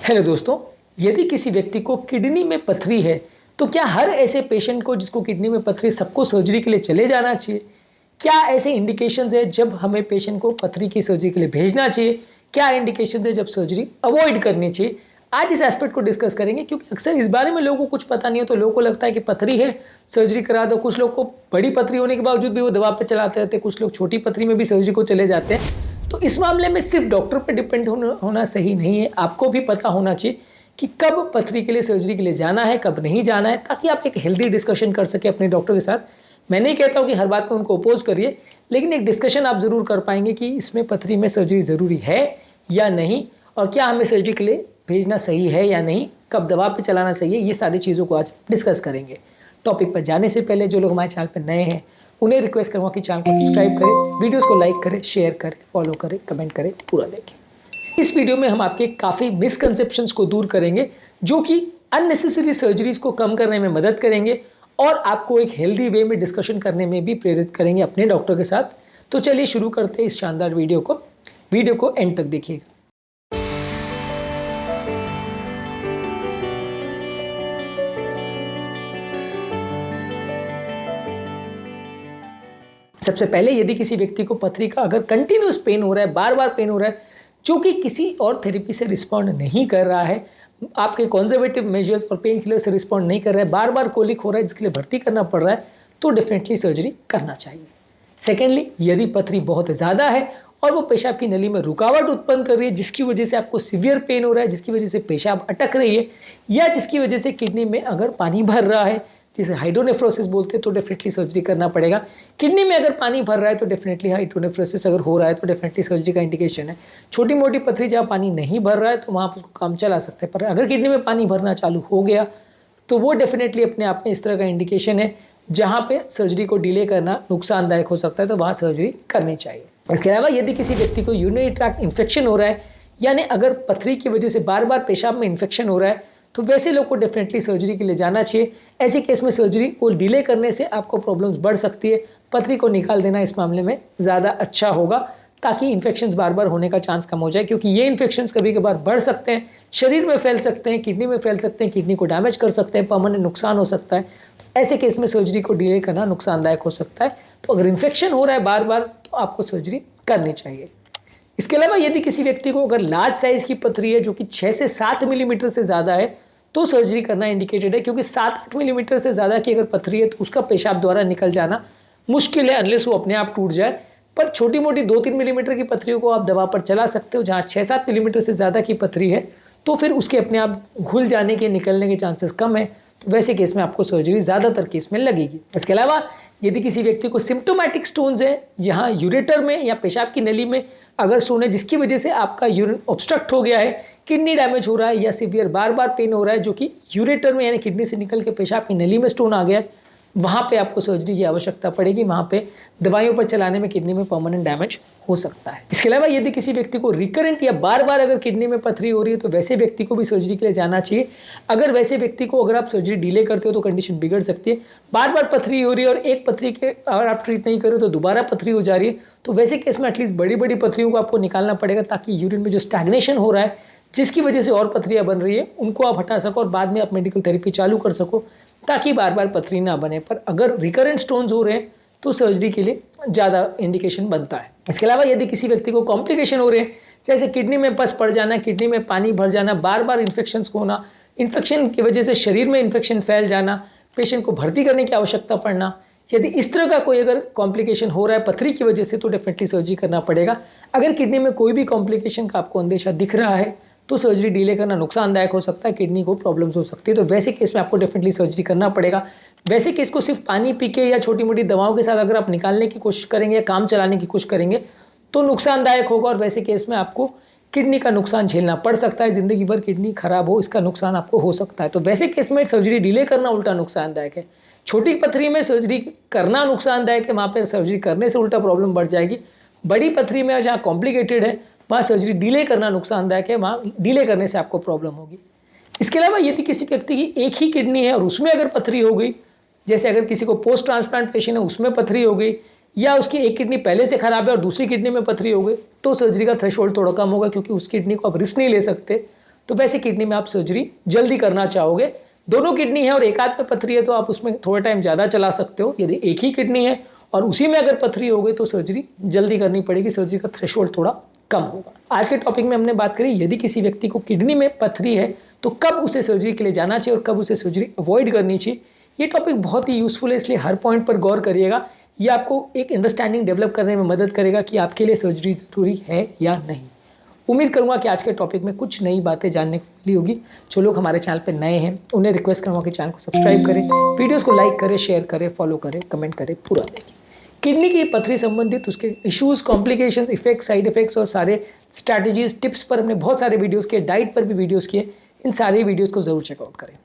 Hello दोस्तों, यदि किसी व्यक्ति को किडनी में पथरी है तो क्या हर ऐसे पेशेंट को जिसको किडनी में पथरी सबको सर्जरी के लिए चले जाना चाहिए? क्या ऐसे इंडिकेशंस है जब हमें पेशेंट को पथरी की सर्जरी के लिए भेजना चाहिए? क्या इंडिकेशंस है जब सर्जरी अवॉइड करनी चाहिए? आज इस एस्पेक्ट को डिस्कस करेंगे क्योंकि अक्सर इस बारे में लोगों को कुछ पता नहीं है, तो लोगों को लगता है कि पथरी है, सर्जरी करा दो। कुछ लोग को बड़ी पथरी होने के बावजूद भी वो दवा पे चलाते रहते हैं, कुछ लोग छोटी पथरी में भी सर्जरी को चले जाते हैं। तो इस मामले में सिर्फ डॉक्टर पर डिपेंड होना सही नहीं है। आपको भी पता होना चाहिए कि कब पथरी के लिए सर्जरी के लिए जाना है, कब नहीं जाना है, ताकि आप एक हेल्दी डिस्कशन कर सके अपने डॉक्टर के साथ। मैं नहीं कहता हूँ कि हर बात में उनको अपोज करिए, लेकिन एक डिस्कशन आप ज़रूर कर पाएंगे कि इसमें पथरी में सर्जरी ज़रूरी है या नहीं, और क्या हमें सर्जरी के लिए भेजना सही है या नहीं, कब दवा पे चलाना सही है। ये सारी चीज़ों को आज डिस्कस करेंगे। टॉपिक पर जाने से पहले जो लोग हमारे चैनल पर नए हैं उन्हें रिक्वेस्ट करूँगा कि चैनल को सब्सक्राइब करें, वीडियोस को लाइक करें, शेयर करें, फॉलो करें, कमेंट करें, पूरा देखें। इस वीडियो में हम आपके काफ़ी मिसकंसेप्शंस को दूर करेंगे जो कि अननेसेसरी सर्जरीज को कम करने में मदद करेंगे और आपको एक हेल्दी वे में डिस्कशन करने में भी प्रेरित करेंगे अपने डॉक्टर के साथ। तो चलिए शुरू करते हैं इस शानदार वीडियो को एंड तक देखिएगा। सबसे पहले, यदि किसी व्यक्ति को पथरी का अगर कंटिन्यूस पेन हो रहा है, बार बार पेन हो रहा है, जो कि किसी और थेरेपी से रिस्पॉन्ड नहीं कर रहा है, आपके कंजर्वेटिव मेजर्स और पेन किलर से रिस्पॉन्ड नहीं कर रहा है, बार बार कोलिक हो रहा है जिसके लिए भर्ती करना पड़ रहा है, तो डेफिनेटली सर्जरी करना चाहिए। सेकेंडली, यदि पथरी बहुत ज़्यादा है और वो पेशाब की नली में रुकावट उत्पन्न कर रही है जिसकी वजह से आपको सीवियर पेन हो रहा है, जिसकी वजह से पेशाब अटक रही है, या जिसकी वजह से किडनी में अगर पानी भर रहा है जिसे हाइड्रोनेफ्रोसिस बोलते हैं, तो डेफिनेटली सर्जरी करना पड़ेगा। किडनी में अगर पानी भर रहा है तो डेफिनेटली हाइड्रोनेफ्रोसिस अगर हो रहा है तो डेफिनेटली सर्जरी का इंडिकेशन है। छोटी मोटी पथरी जहाँ पानी नहीं भर रहा है तो वहाँ पर उसको काम चला सकते हैं, पर अगर किडनी में पानी भरना चालू हो गया तो वो डेफिनेटली अपने आप में इस तरह का इंडिकेशन है जहाँ पे सर्जरी को डिले करना नुकसानदायक हो सकता है, तो वहाँ सर्जरी करनी चाहिए। इसके अलावा यदि किसी व्यक्ति को यूरिनरी ट्रैक्ट इन्फेक्शन हो रहा है, यानी अगर पथरी की वजह से बार बार पेशाब में इन्फेक्शन हो रहा है, तो वैसे लोग को डेफिनेटली सर्जरी के लिए जाना चाहिए। ऐसे केस में सर्जरी को डिले करने से आपको प्रॉब्लम्स बढ़ सकती है। पथरी को निकाल देना इस मामले में ज़्यादा अच्छा होगा ताकि इन्फेक्शंस बार बार होने का चांस कम हो जाए, क्योंकि ये इन्फेक्शंस कभी कभार बढ़ सकते हैं, शरीर में फैल सकते हैं, किडनी में फैल सकते हैं, किडनी को डैमेज कर सकते हैं, परमानेंट नुकसान हो सकता है। ऐसे केस में सर्जरी को डिले करना नुकसानदायक हो सकता है। तो अगर इन्फेक्शन हो रहा है बार बार तो आपको सर्जरी करनी चाहिए। इसके अलावा यदि किसी व्यक्ति को अगर लार्ज साइज़ की पथरी है जो कि 6 से 7 मिलीमीटर से ज़्यादा है तो सर्जरी करना इंडिकेटेड है, क्योंकि 7-8 मिलीमीटर से ज़्यादा की अगर पथरी है तो उसका पेशाब द्वारा निकल जाना मुश्किल है अनलेस वो अपने आप टूट जाए। पर छोटी मोटी 2-3 मिलीमीटर की पथरियों को आप दवा पर चला सकते हो। जहाँ 6-7 मिलीमीटर से ज़्यादा की पथरी है तो फिर उसके अपने आप घुल जाने के, निकलने के चांसेस कम है, तो वैसे केस में आपको सर्जरी ज़्यादातर केस में लगेगी। इसके अलावा यदि किसी व्यक्ति को सिम्टोमेटिक स्टोन्स है, यहाँ यूरेटर में या पेशाब की नली में अगर स्टोन है जिसकी वजह से आपका यूरिन ऑब्स्ट्रक्ट हो गया है, किडनी डैमेज हो रहा है या सीवियर बार बार पेन हो रहा है जो कि यूरेटर में यानी किडनी से निकल के पेशाब की नली में स्टोन आ गया है, वहाँ पे आपको सर्जरी की आवश्यकता पड़ेगी। वहाँ पे दवाइयों पर चलाने में किडनी में परमानेंट डैमेज हो सकता है। इसके अलावा यदि किसी व्यक्ति को रिकरेंट या बार बार अगर किडनी में पथरी हो रही है तो वैसे व्यक्ति को भी सर्जरी के लिए जाना चाहिए। अगर वैसे व्यक्ति को अगर आप सर्जरी डिले करते हो तो कंडीशन बिगड़ सकती है। बार बार पथरी हो रही है और एक पथरी के अगर आप ट्रीट नहीं करो तो दोबारा पथरी हो जा रही है, तो वैसे केस में एटलीस्ट बड़ी बड़ी पथरियों को आपको निकालना पड़ेगा ताकि यूरिन में जो स्टैग्नेशन हो रहा है जिसकी वजह से और पथरियाँ बन रही है उनको आप हटा सको और बाद में आप मेडिकल थेरेपी चालू कर सको ताकि बार बार पथरी ना बने। पर अगर रिकरेंट स्टोन्स हो रहे हैं तो सर्जरी के लिए ज़्यादा इंडिकेशन बनता है। इसके अलावा यदि किसी व्यक्ति को कॉम्प्लिकेशन हो रहे हैं, जैसे किडनी में पस पड़ जाना, किडनी में पानी भर जाना, बार बार इन्फेक्शंस को होना, इन्फेक्शन की वजह से शरीर में इन्फेक्शन फैल जाना, पेशेंट को भर्ती करने की आवश्यकता पड़ना, यदि इस तरह का कोई अगर कॉम्प्लिकेशन हो रहा है पथरी की वजह से तो डेफिनेटली सर्जरी करना पड़ेगा। अगर किडनी में कोई भी कॉम्प्लिकेशन का आपको अंदेशा दिख रहा है तो सर्जरी डिले करना नुकसानदायक हो सकता है, किडनी को प्रॉब्लम्स हो सकती है, तो वैसे केस में आपको डेफिनेटली सर्जरी करना पड़ेगा। वैसे केस को सिर्फ पानी पी के या छोटी मोटी दवाओं के साथ अगर आप निकालने की कोशिश करेंगे या काम चलाने की कोशिश करेंगे तो नुकसानदायक होगा और वैसे केस में आपको किडनी का नुकसान झेलना पड़ सकता है। ज़िंदगी भर किडनी खराब हो इसका नुकसान आपको हो सकता है, तो वैसे केस में सर्जरी डिले करना उल्टा नुकसानदायक है। छोटी पथरी में सर्जरी करना नुकसानदायक है, वहाँ पर सर्जरी करने से उल्टा प्रॉब्लम बढ़ जाएगी। बड़ी पथरी में जहाँ कॉम्प्लिकेटेड है वहाँ सर्जरी डिले करना नुकसानदायक है, वहाँ डिले करने से आपको प्रॉब्लम होगी। इसके अलावा यदि किसी व्यक्ति की एक ही किडनी है और उसमें अगर पथरी हो गई, जैसे अगर किसी को पोस्ट ट्रांसप्लांट पेशेंट है उसमें पथरी हो गई, या उसकी एक किडनी पहले से खराब है और दूसरी किडनी में पथरी हो गई, तो सर्जरी का थ्रेशोल्ड थोड़ा कम होगा क्योंकि उस किडनी को आप रिस्क नहीं ले सकते। तो वैसे किडनी में आप सर्जरी जल्दी करना चाहोगे। दोनों किडनी है और एक हाथ में पथरी है तो आप उसमें थोड़ा टाइम ज़्यादा चला सकते हो। यदि एक ही किडनी है और उसी में अगर पथरी हो गई तो सर्जरी जल्दी करनी पड़ेगी, सर्जरी का थ्रेशोल्ड थोड़ा कम होगा। आज के टॉपिक में हमने बात करी यदि किसी व्यक्ति को किडनी में पथरी है तो कब उसे सर्जरी के लिए जाना चाहिए और कब उसे सर्जरी अवॉइड करनी चाहिए। ये टॉपिक बहुत ही यूजफुल है, इसलिए हर पॉइंट पर गौर करिएगा। ये आपको एक अंडरस्टैंडिंग डेवलप करने में मदद करेगा कि आपके लिए सर्जरी ज़रूरी है या नहीं। उम्मीद करूंगा कि आज के टॉपिक में कुछ नई बातें जानने को मिली होगी। जो लोग हमारे चैनल पर नए हैं उन्हें रिक्वेस्ट करूँगा कि चैनल को सब्सक्राइब करें, वीडियोस को लाइक करें, शेयर करें, फॉलो करें, कमेंट करें, पूरा देखें। किडनी की पथरी संबंधित उसके issues, complications, effects, side effects और सारे स्ट्रैटेजीज, टिप्स पर हमने बहुत सारे वीडियोज़ किए, डाइट पर भी वीडियोज़ किए। इन सारे वीडियोज़ को ज़रूर चेकआउट करें।